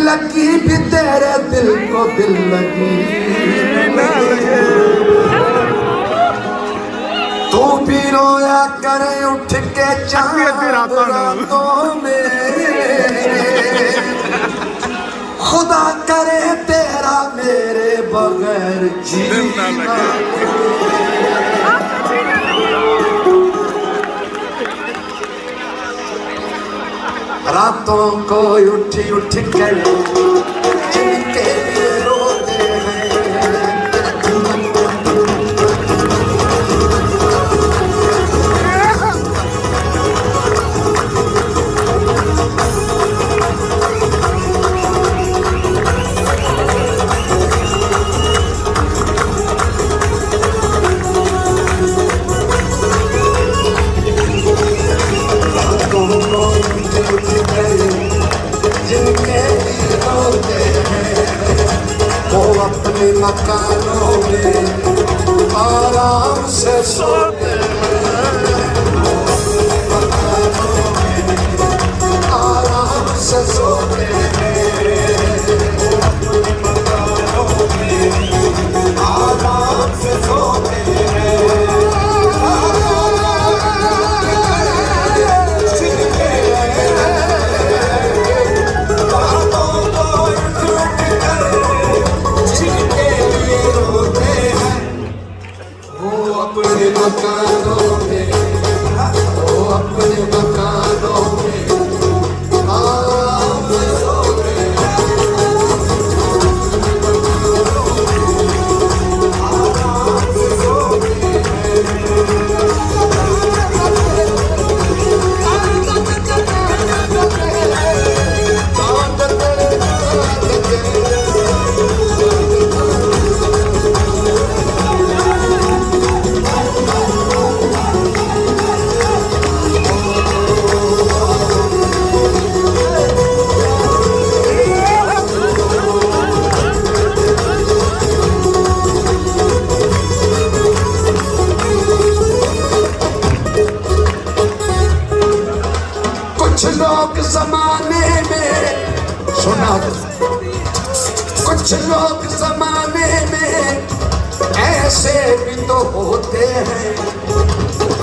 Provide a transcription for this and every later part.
लगी भी तेरे दिल को दिल लगी तू भी रोया करे उठ के चांद रातों में खुदा करे तेरा मेरे बगैर जीना रातों को उठ उठ कर जिनके लिए रोते हैं जिनके लिए रोते हैं वो अपने मकानों में आराम से सोते हैं वो अपने मकानों में आराम से सोते हैं वो अपने मकानों में आराम से सोते हैं अपने मकानों में वो अपने मकानों में आराम से सोते हैं आराम से सोते कुछ लोग जमाने में सुना कुछ लोग जमाने में ऐसे भी तो होते हैं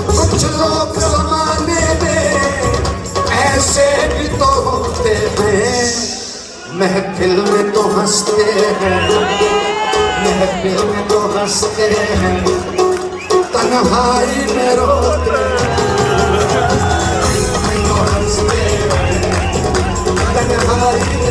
कुछ लोग जमाने में ऐसे भी तो होते हैं महफिल में तो हंसते हैं महफिल में तो हंसते हैं तन्हाई में रोते हैं तन्हाई